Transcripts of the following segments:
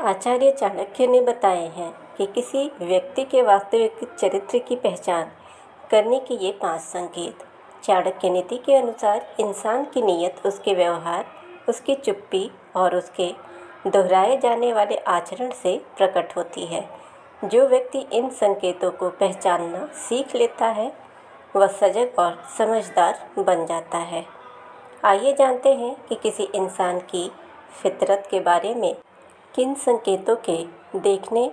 आचार्य चाणक्य ने बताए हैं कि किसी व्यक्ति के वास्तविक चरित्र की पहचान करने के ये 5 संकेत। चाणक्य नीति के अनुसार इंसान की नीयत उसके व्यवहार, उसकी चुप्पी और उसके दोहराए जाने वाले आचरण से प्रकट होती है। जो व्यक्ति इन संकेतों को पहचानना सीख लेता है वह सजग और समझदार बन जाता है। आइए जानते हैं कि किसी इंसान की फितरत के बारे में किन संकेतों के देखने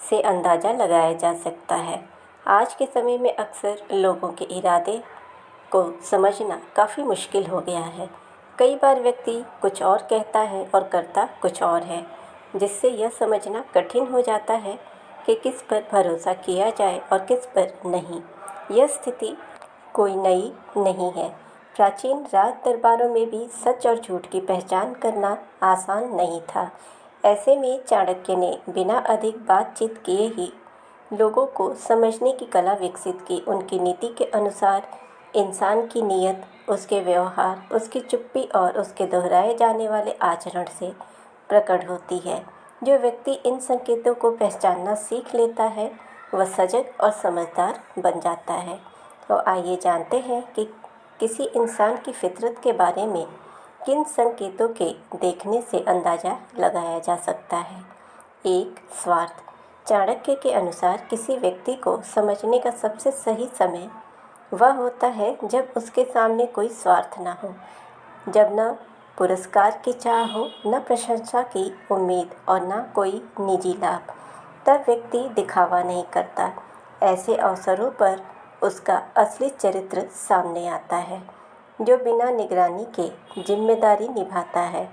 से अंदाज़ा लगाया जा सकता है। आज के समय में अक्सर लोगों के इरादे को समझना काफ़ी मुश्किल हो गया है। कई बार व्यक्ति कुछ और कहता है और करता कुछ और है, जिससे यह समझना कठिन हो जाता है कि किस पर भरोसा किया जाए और किस पर नहीं। यह स्थिति कोई नई नहीं है। प्राचीन राज दरबारों में भी सच और झूठ की पहचान करना आसान नहीं था। ऐसे में चाणक्य ने बिना अधिक बातचीत किए ही लोगों को समझने की कला विकसित की। उनकी नीति के अनुसार इंसान की नीयत उसके व्यवहार, उसकी चुप्पी और उसके दोहराए जाने वाले आचरण से प्रकट होती है। जो व्यक्ति इन संकेतों को पहचानना सीख लेता है वह सजग और समझदार बन जाता है। तो आइए जानते हैं कि किसी इंसान की फितरत के बारे में किन संकेतों के देखने से अंदाज़ा लगाया जा सकता है। 1. स्वार्थ। चाणक्य के अनुसार किसी व्यक्ति को समझने का सबसे सही समय वह होता है जब उसके सामने कोई स्वार्थ ना हो, जब न पुरस्कार की चाह हो, न प्रशंसा की उम्मीद और न कोई निजी लाभ। तब व्यक्ति दिखावा नहीं करता। ऐसे अवसरों पर उसका असली चरित्र सामने आता है, जो बिना निगरानी के जिम्मेदारी निभाता है,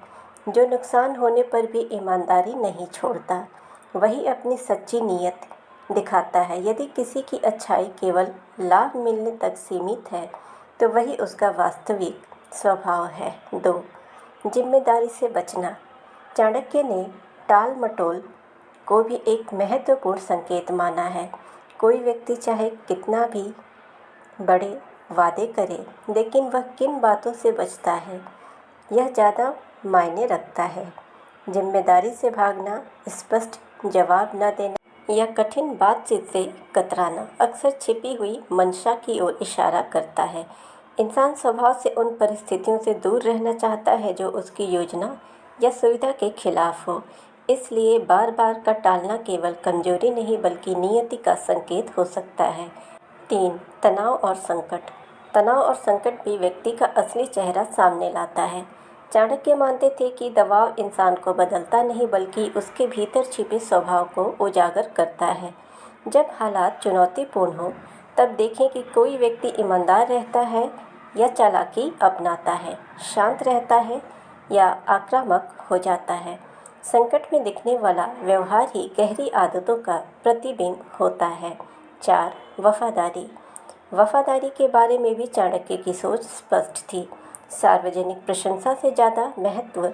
जो नुकसान होने पर भी ईमानदारी नहीं छोड़ता, वही अपनी सच्ची नीयत दिखाता है। यदि किसी की अच्छाई केवल लाभ मिलने तक सीमित है तो वही उसका वास्तविक स्वभाव है। 2. जिम्मेदारी से बचना। चाणक्य ने टाल मटोल को भी एक महत्वपूर्ण संकेत माना है। कोई व्यक्ति चाहे कितना भी बड़े वादे करे, लेकिन वह किन बातों से बचता है यह ज़्यादा मायने रखता है। जिम्मेदारी से भागना, स्पष्ट जवाब न देना या कठिन बातचीत से कतराना अक्सर छिपी हुई मंशा की ओर इशारा करता है। इंसान स्वभाव से उन परिस्थितियों से दूर रहना चाहता है जो उसकी योजना या सुविधा के खिलाफ हो। इसलिए बार बार का टालना केवल कमजोरी नहीं बल्कि नियति का संकेत हो सकता है। 3. तनाव और संकट। तनाव और संकट भी व्यक्ति का असली चेहरा सामने लाता है। चाणक्य मानते थे कि दबाव इंसान को बदलता नहीं बल्कि उसके भीतर छिपे स्वभाव को उजागर करता है। जब हालात चुनौतीपूर्ण हो तब देखें कि कोई व्यक्ति ईमानदार रहता है या चालाकी अपनाता है, शांत रहता है या आक्रामक हो जाता है। संकट में दिखने वाला व्यवहार ही गहरी आदतों का प्रतिबिंब होता है। 4. वफादारी। वफादारी के बारे में भी चाणक्य की सोच स्पष्ट थी। सार्वजनिक प्रशंसा से ज़्यादा महत्व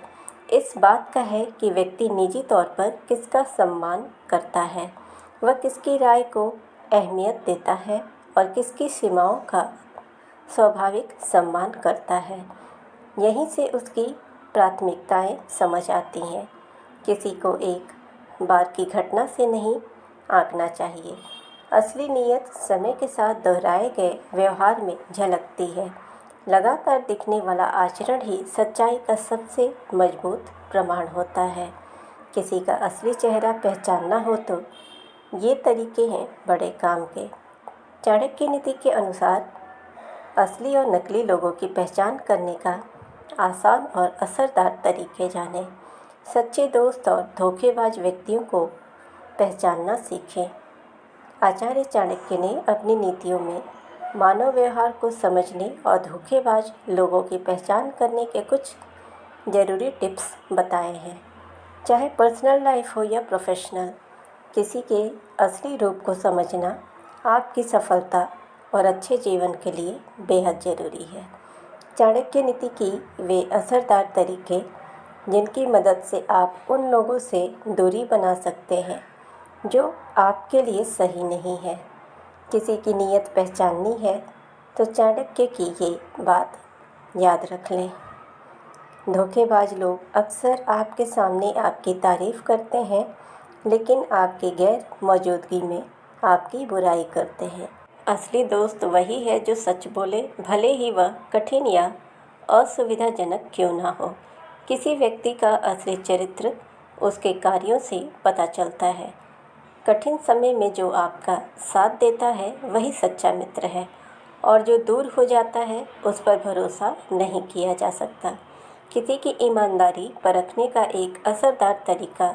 इस बात का है कि व्यक्ति निजी तौर पर किसका सम्मान करता है, वह किसकी राय को अहमियत देता है और किसकी सीमाओं का स्वाभाविक सम्मान करता है। यहीं से उसकी प्राथमिकताएं समझ आती हैं। किसी को एक बार की घटना से नहीं आंकना चाहिए। असली नीयत समय के साथ दोहराए गए व्यवहार में झलकती है। लगातार दिखने वाला आचरण ही सच्चाई का सबसे मजबूत प्रमाण होता है। किसी का असली चेहरा पहचानना हो तो ये तरीके हैं बड़े काम के। चाणक्य नीति के अनुसार असली और नकली लोगों की पहचान करने का आसान और असरदार तरीके जानें। सच्चे दोस्त और धोखेबाज व्यक्तियों को पहचानना सीखें। आचार्य चाणक्य ने अपनी नीतियों में मानव व्यवहार को समझने और धोखेबाज लोगों की पहचान करने के कुछ ज़रूरी टिप्स बताए हैं। चाहे पर्सनल लाइफ हो या प्रोफेशनल, किसी के असली रूप को समझना आपकी सफलता और अच्छे जीवन के लिए बेहद ज़रूरी है। चाणक्य नीति की वे असरदार तरीके जिनकी मदद से आप उन लोगों से दूरी बना सकते हैं जो आपके लिए सही नहीं है। किसी की नीयत पहचाननी है तो चाणक्य की ये बात याद रख लें। धोखेबाज लोग अक्सर आपके सामने आपकी तारीफ़ करते हैं, लेकिन आपकी गैर मौजूदगी में आपकी बुराई करते हैं। असली दोस्त वही है जो सच बोले, भले ही वह कठिन या असुविधाजनक क्यों ना हो। किसी व्यक्ति का असली चरित्र उसके कार्यों से पता चलता है। कठिन समय में जो आपका साथ देता है वही सच्चा मित्र है, और जो दूर हो जाता है उस पर भरोसा नहीं किया जा सकता। किसी की ईमानदारी परखने का एक असरदार तरीका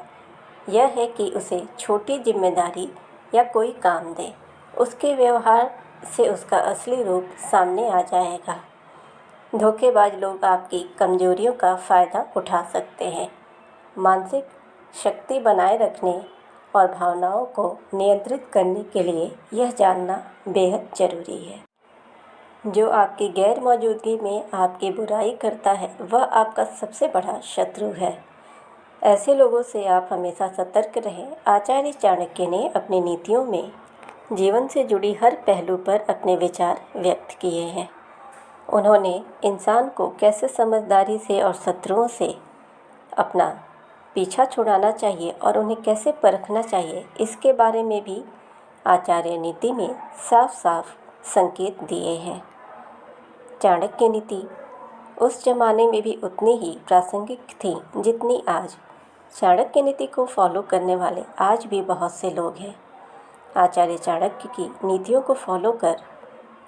यह है कि उसे छोटी जिम्मेदारी या कोई काम दे। उसके व्यवहार से उसका असली रूप सामने आ जाएगा। धोखेबाज लोग आपकी कमजोरियों का फ़ायदा उठा सकते हैं। मानसिक शक्ति बनाए रखने और भावनाओं को नियंत्रित करने के लिए यह जानना बेहद ज़रूरी है। जो आपकी गैर मौजूदगी में आपकी बुराई करता है वह आपका सबसे बड़ा शत्रु है। ऐसे लोगों से आप हमेशा सतर्क रहें। आचार्य चाणक्य ने अपनी नीतियों में जीवन से जुड़ी हर पहलू पर अपने विचार व्यक्त किए हैं। उन्होंने इंसान को कैसे समझदारी से और शत्रुओं से अपना पीछा छुड़ाना चाहिए और उन्हें कैसे परखना चाहिए, इसके बारे में भी आचार्य नीति में साफ साफ संकेत दिए हैं। चाणक्य नीति उस जमाने में भी उतनी ही प्रासंगिक थी जितनी आज। चाणक्य नीति को फॉलो करने वाले आज भी बहुत से लोग हैं। आचार्य चाणक्य की नीतियों को फॉलो कर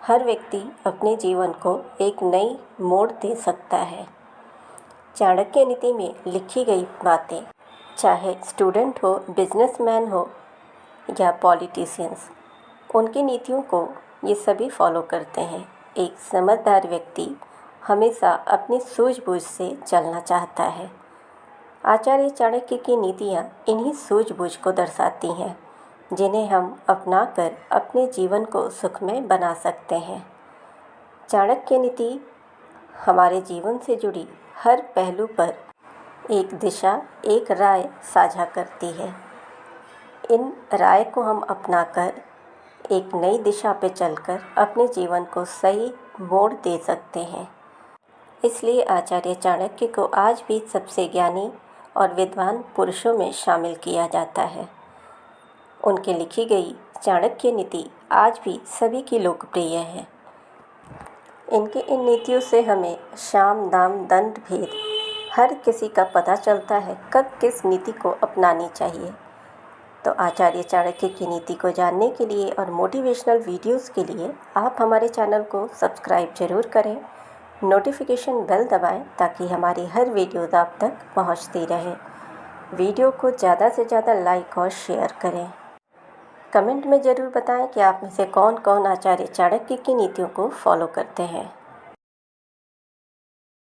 हर व्यक्ति अपने जीवन को एक नई मोड़ दे सकता है। चाणक्य नीति में लिखी गई बातें, चाहे स्टूडेंट हो, बिजनेसमैन हो या पॉलिटिशियंस, उनकी नीतियों को ये सभी फॉलो करते हैं। एक समझदार व्यक्ति हमेशा अपनी सूझबूझ से चलना चाहता है। आचार्य चाणक्य की नीतियाँ इन्हीं सूझबूझ को दर्शाती हैं, जिन्हें हम अपनाकर अपने जीवन को सुखमय बना सकते हैं। चाणक्य नीति हमारे जीवन से जुड़ी हर पहलू पर एक दिशा, एक राय साझा करती है। इन राय को हम अपनाकर एक नई दिशा पर चलकर अपने जीवन को सही मोड़ दे सकते हैं। इसलिए आचार्य चाणक्य को आज भी सबसे ज्ञानी और विद्वान पुरुषों में शामिल किया जाता है। उनके लिखी गई चाणक्य नीति आज भी सभी की लोकप्रिय है। इनकी इन नीतियों से हमें साम, दाम, दंड, भेद हर किसी का पता चलता है कब किस नीति को अपनानी चाहिए। तो आचार्य चाणक्य की नीति को जानने के लिए और मोटिवेशनल वीडियोस के लिए आप हमारे चैनल को सब्सक्राइब ज़रूर करें, नोटिफिकेशन बेल दबाएं ताकि हमारी हर वीडियो आप तक पहुंचती रहे। वीडियो को ज़्यादा से ज़्यादा लाइक और शेयर करें। कमेंट में ज़रूर बताएं कि आप में से कौन कौन आचार्य चाणक्य की नीतियों को फॉलो करते हैं।